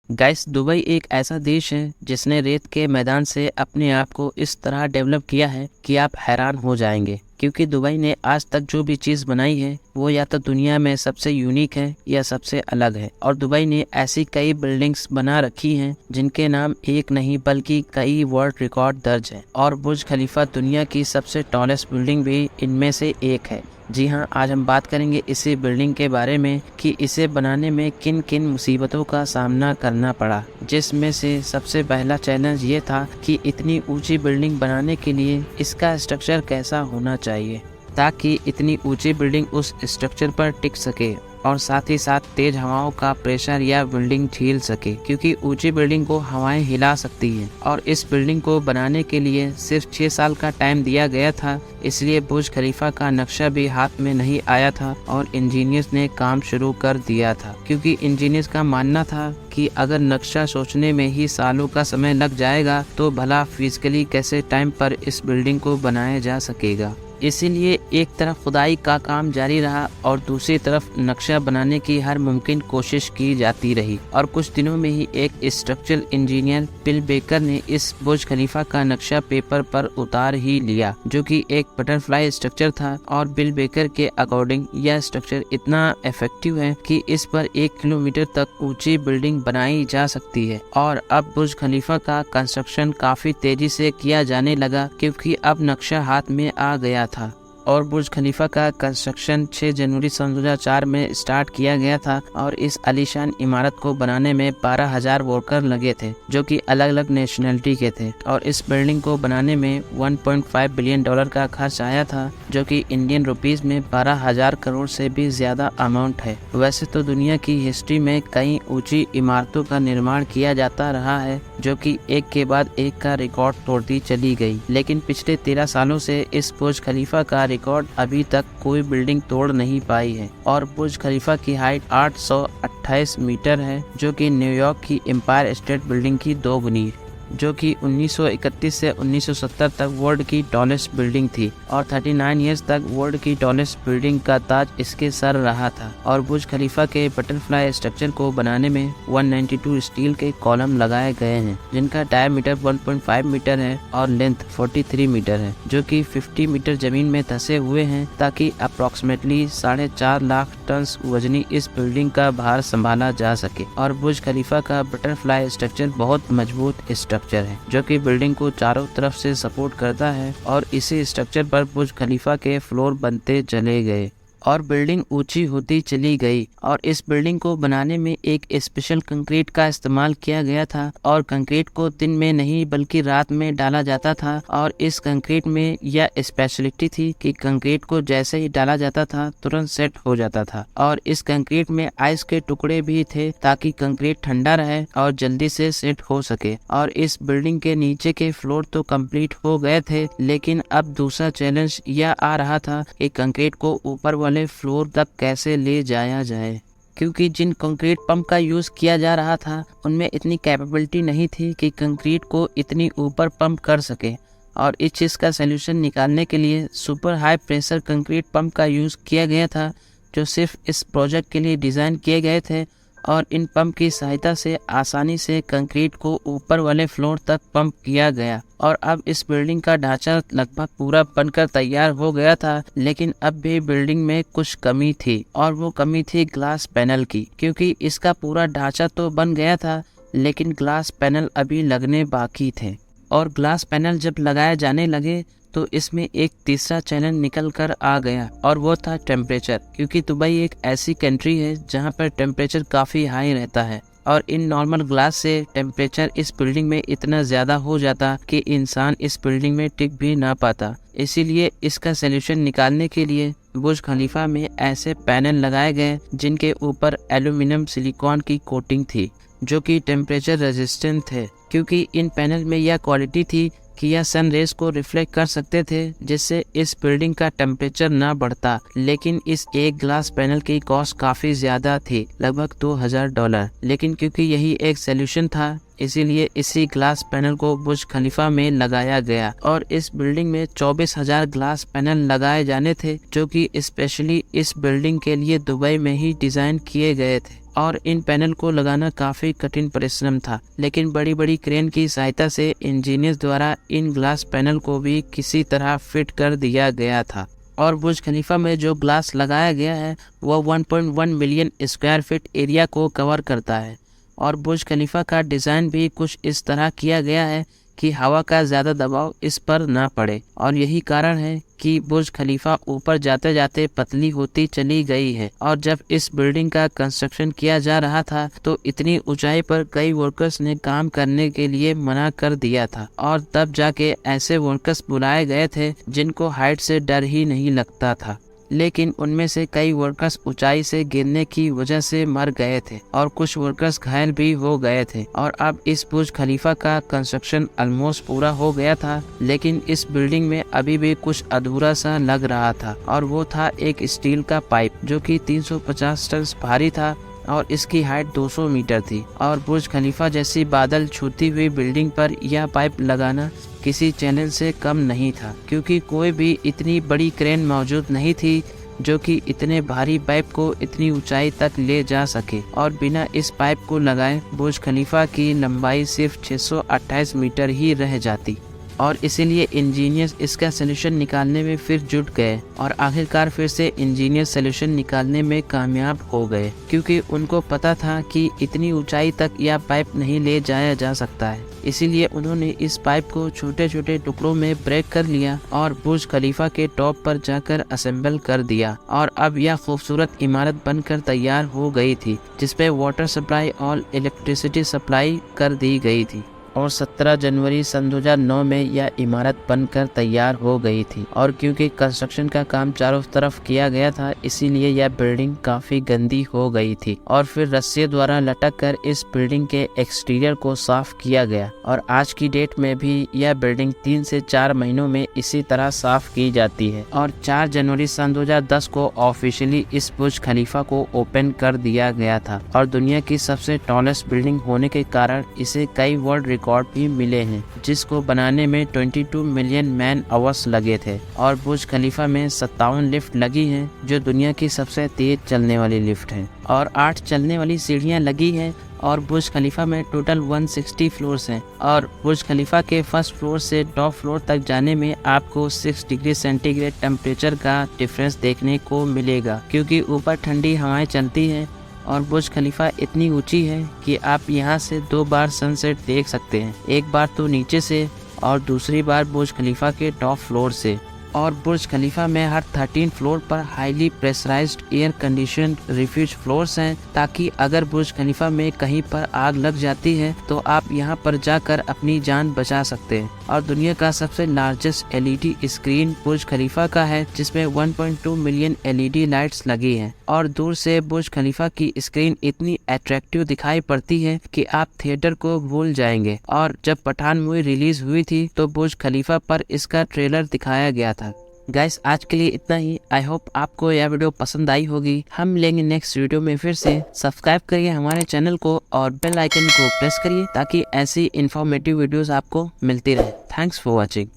Guys, Dubai एक ऐसा देश है जिसने रेत के मैदान से अपने आप को इस तरह डेवलप किया है कि आप हैरान हो जाएंगे। क्योंकि दुबई ने आज तक जो भी चीज़ बनाई है वो या तो दुनिया में सबसे यूनिक है या सबसे अलग है। और दुबई ने ऐसी कई बिल्डिंग्स बना रखी हैं जिनके नाम एक नहीं बल्कि कई वर्ल्ड रिकॉर्ड दर्ज है। और बुर्ज खलीफा दुनिया की सबसे टॉलेस्ट बिल्डिंग भी इनमें से एक है। जी हाँ, आज हम बात करेंगे इसी बिल्डिंग के बारे में कि इसे बनाने में किन किन मुसीबतों का सामना करना पड़ा, जिसमें से सबसे पहला चैलेंज ये था कि इतनी ऊंची बिल्डिंग बनाने के लिए इसका स्ट्रक्चर कैसा होना चाहिए ताकि इतनी ऊंची बिल्डिंग उस स्ट्रक्चर पर टिक सके और साथ ही साथ तेज हवाओं का प्रेशर या बिल्डिंग झेल सके, क्योंकि ऊंची बिल्डिंग को हवाएं हिला सकती हैं। और इस बिल्डिंग को बनाने के लिए सिर्फ 6 साल का टाइम दिया गया था, इसलिए बुर्ज खलीफा का नक्शा भी हाथ में नहीं आया था और इंजीनियर्स ने काम शुरू कर दिया था। क्योंकि इंजीनियर्स का मानना था कि अगर नक्शा सोचने में ही सालों का समय लग जाएगा तो भला फिजिकली कैसे टाइम पर इस बिल्डिंग को बनाया जा सकेगा। इसीलिए एक तरफ खुदाई का काम जारी रहा और दूसरी तरफ नक्शा बनाने की हर मुमकिन कोशिश की जाती रही। और कुछ दिनों में ही एक स्ट्रक्चरल इंजीनियर बिल बेकर ने इस बुर्ज खलीफा का नक्शा पेपर पर उतार ही लिया, जो कि एक बटरफ्लाई स्ट्रक्चर था। और बिल बेकर के अकॉर्डिंग यह स्ट्रक्चर इतना इफेक्टिव है कि इस पर 1 किलोमीटर तक ऊंची बिल्डिंग बनाई जा सकती है। और अब बुर्ज खलीफा का कंस्ट्रक्शन काफी तेजी से किया जाने लगा, क्योंकि अब नक्शा हाथ में आ गया था। और बुर्ज खलीफा का कंस्ट्रक्शन 6 जनवरी सन 2004 में स्टार्ट किया गया था। और इस आलीशान इमारत को बनाने में 12,000 वर्कर लगे थे, जो कि अलग अलग नेशनलिटी के थे। और इस बिल्डिंग को बनाने में $1.5 बिलियन का खर्च आया था, जो कि इंडियन रुपीस में 12,000 करोड़ से भी ज्यादा अमाउंट है। वैसे तो दुनिया की हिस्ट्री में कई ऊंची इमारतों का निर्माण किया जाता रहा है, जो कि एक के बाद एक का रिकॉर्ड तोड़ती चली गई, लेकिन पिछले 13 सालों से इस बुर्ज खलीफा का रिकॉर्ड अभी तक कोई बिल्डिंग तोड़ नहीं पाई है। और बुर्ज खलीफा की हाइट 828 मीटर है, जो कि न्यूयॉर्क की एम्पायर स्टेट बिल्डिंग की दोगुनी, जो कि 1931 से 1970 तक वर्ल्ड की टॉलेस्ट बिल्डिंग थी। और 39 इयर्स तक वर्ल्ड की टॉलेस्ट बिल्डिंग का ताज इसके सर रहा था। और बुर्ज खलीफा के बटरफ्लाई स्ट्रक्चर को बनाने में 192 स्टील के कॉलम लगाए गए हैं, जिनका डायमीटर 1.5 मीटर है और लेंथ 43 मीटर है, जो कि 50 मीटर जमीन में धंसे हुए हैं, ताकि अप्रोक्सीमेटली 4.5 लाख टन वजनी इस बिल्डिंग का भार संभाला जा सके। और बुर्ज खलीफा का बटरफ्लाई स्ट्रक्चर बहुत मजबूत स्ट्रक्चर है, जो कि बिल्डिंग को चारों तरफ से सपोर्ट करता है। और इसी स्ट्रक्चर पर बुर्ज खलीफा के फ्लोर बनते चले गए और बिल्डिंग ऊंची होती चली गई। और इस बिल्डिंग को बनाने में एक स्पेशल कंक्रीट का इस्तेमाल किया गया था। और कंक्रीट को दिन में नहीं बल्कि रात में डाला जाता था। और इस कंक्रीट में यह स्पेशलिटी थी कि कंक्रीट को जैसे ही डाला जाता था तुरंत सेट हो जाता था। और इस कंक्रीट में आइस के टुकड़े भी थे, ताकि कंक्रीट ठंडा रहे और जल्दी से सेट हो सके। और इस बिल्डिंग के नीचे के फ्लोर तो कंप्लीट हो गए थे, लेकिन अब दूसरा चैलेंज यह आ रहा था कि कंक्रीट को ऊपर वाले फ्लोर तक कैसे ले जाया जाए, क्योंकि जिन कंक्रीट पंप का यूज किया जा रहा था उनमें इतनी कैपेबिलिटी नहीं थी कि कंक्रीट को इतनी ऊपर पंप कर सके। और इस चीज का सलूशन निकालने के लिए super high pressure concrete pump का यूज किया गया था, जो सिर्फ इस प्रोजेक्ट के लिए डिजाइन किए गए थे। और इन पंप की सहायता से आसानी से कंक्रीट को ऊपर वाले फ्लोर तक पंप किया गया। और अब इस बिल्डिंग का ढांचा लगभग पूरा बनकर तैयार हो गया था, लेकिन अब भी बिल्डिंग में कुछ कमी थी। और वो कमी थी ग्लास पैनल की, क्योंकि इसका पूरा ढांचा तो बन गया था, लेकिन ग्लास पैनल अभी लगने बाकी थे। और ग्लास पैनल जब लगाए जाने लगे तो इसमें एक तीसरा चैलेंज निकल कर आ गया, और वो था टेम्परेचर। क्योंकि दुबई एक ऐसी कंट्री है जहाँ पर टेम्परेचर काफ़ी हाई रहता है। और इन नॉर्मल ग्लास से टेम्परेचर इस बिल्डिंग में इतना ज़्यादा हो जाता कि इंसान इस बिल्डिंग में टिक भी ना पाता। इसीलिए इसका सलूशन निकालने के लिए बुर्ज खलीफा में ऐसे पैनल लगाए गए जिनके ऊपर एल्यूमिनियम सिलिकॉन की कोटिंग थी, जो कि टेम्परेचर रेजिस्टेंट थे। क्योंकि इन पैनल में यह क्वालिटी थी कि यह सन रेज को रिफ्लेक्ट कर सकते थे, जिससे इस बिल्डिंग का टेम्परेचर ना बढ़ता। लेकिन इस एक ग्लास पैनल की कॉस्ट काफी ज्यादा थी, लगभग $2,000। लेकिन क्योंकि यही एक सोल्यूशन था इसीलिए इसी ग्लास पैनल को बुर्ज खलीफा में लगाया गया और इस बिल्डिंग में 24,000 ग्लास पैनल लगाए जाने थे, जो कि स्पेशली इस बिल्डिंग के लिए दुबई में ही डिजाइन किए गए थे। और इन पैनल को लगाना काफी कठिन परिश्रम था, लेकिन बड़ी बड़ी क्रेन की सहायता से इंजीनियर्स द्वारा इन ग्लास पैनल को भी किसी तरह फिट कर दिया गया था। और बुर्ज खलीफा में जो ग्लास लगाया गया है वह 1.1 मिलियन स्क्वायर फीट एरिया को कवर करता है। और बुर्ज खलीफा का डिज़ाइन भी कुछ इस तरह किया गया है कि हवा का ज़्यादा दबाव इस पर ना पड़े, और यही कारण है कि बुर्ज खलीफा ऊपर जाते जाते पतली होती चली गई है। और जब इस बिल्डिंग का कंस्ट्रक्शन किया जा रहा था तो इतनी ऊंचाई पर कई वर्कर्स ने काम करने के लिए मना कर दिया था, और तब जाके ऐसे वर्कर्स बुलाए गए थे जिनको हाइट से डर ही नहीं लगता था। लेकिन उनमें से कई वर्कर्स ऊंचाई से गिरने की वजह से मर गए थे और कुछ वर्कर्स घायल भी हो गए थे। और अब इस बुर्ज खलीफा का कंस्ट्रक्शन ऑलमोस्ट पूरा हो गया था, लेकिन इस बिल्डिंग में अभी भी कुछ अधूरा सा लग रहा था, और वो था एक स्टील का पाइप जो कि 350 टन भारी था और इसकी हाइट 200 मीटर थी। और बुर्ज खलीफा जैसी बादल छूती हुई बिल्डिंग पर यह पाइप लगाना किसी चैलेंज से कम नहीं था, क्योंकि कोई भी इतनी बड़ी क्रेन मौजूद नहीं थी जो कि इतने भारी पाइप को इतनी ऊंचाई तक ले जा सके। और बिना इस पाइप को लगाए बुर्ज खलीफा की लंबाई सिर्फ 628 मीटर ही रह जाती, और इसीलिए इंजीनियर्स इसका सलूशन निकालने में फिर जुट गए, और आखिरकार फिर से इंजीनियर सलूशन निकालने में कामयाब हो गए, क्योंकि उनको पता था कि इतनी ऊंचाई तक यह पाइप नहीं ले जाया जा सकता है। इसीलिए उन्होंने इस पाइप को छोटे छोटे टुकड़ों में ब्रेक कर लिया और बुर्ज खलीफा के टॉप पर जाकर असेंबल कर दिया, और अब यह खूबसूरत इमारत बनकर तैयार हो गई थी, जिसपे वाटर सप्लाई और इलेक्ट्रिसिटी सप्लाई कर दी गई थी। और 17 जनवरी सन 2009 में यह इमारत बनकर तैयार हो गई थी। और क्योंकि कंस्ट्रक्शन का काम चारों तरफ किया गया था, इसीलिए यह बिल्डिंग काफी गंदी हो गई थी, और फिर रस्सियों द्वारा लटक कर इस बिल्डिंग के एक्सटीरियर को साफ किया गया। और आज की डेट में भी यह बिल्डिंग 3 से 4 महीनों में इसी तरह साफ की जाती है। और 4 जनवरी सन 2010 को ऑफिशियली इस बुर्ज खलीफा को ओपन कर दिया गया था, और दुनिया की सबसे टॉलेस्ट बिल्डिंग होने के कारण इसे कई वर्ल्ड रिकॉर्ड भी मिले हैं, जिसको बनाने में 22 मिलियन मैन आवर्स लगे थे। और बुर्ज खलीफा में 57 लिफ्ट लगी हैं, जो दुनिया की सबसे तेज चलने वाली लिफ्ट है, और 8 चलने वाली सीढ़ियां लगी हैं। और बुर्ज खलीफा में टोटल 160 फ्लोर्स हैं, और बुर्ज खलीफा के फर्स्ट फ्लोर से टॉप फ्लोर तक जाने में आपको 6 डिग्री सेंटीग्रेड टेम्परेचर का डिफरेंस देखने को मिलेगा, क्योंकि ऊपर ठंडी हवाएं चलती हैं। और बुर्ज खलीफा इतनी ऊंची है कि आप यहाँ से 2 बार सनसेट देख सकते हैं, एक बार तो नीचे से और दूसरी बार बुर्ज खलीफा के टॉप फ्लोर से। और बुर्ज खलीफा में हर 13 फ्लोर पर highly pressurised air condition refuge floors हैं, ताकि अगर बुर्ज खलीफा में कहीं पर आग लग जाती है तो आप यहां पर जाकर अपनी जान बचा सकते हैं। और दुनिया का सबसे लार्जेस्ट एलईडी स्क्रीन बुर्ज खलीफा का है, जिसमें 1.2 मिलियन एलईडी लाइट्स लगी हैं। और दूर से बुर्ज खलीफा की स्क्रीन इतनी अट्रैक्टिव दिखाई पड़ती है कि आप थिएटर को भूल जाएंगे। और जब पठान मूवी रिलीज हुई थी तो बुर्ज खलीफा पर इसका ट्रेलर दिखाया गया था। गाइस, आज के लिए इतना ही। आई होप आपको यह वीडियो पसंद आई होगी। हम मिलेंगे नेक्स्ट वीडियो में फिर से। सब्सक्राइब करिए हमारे चैनल को और बेल आइकन को प्रेस करिए, ताकि ऐसी इंफॉर्मेटिव वीडियोस आपको मिलती रहे। Thanks for watching.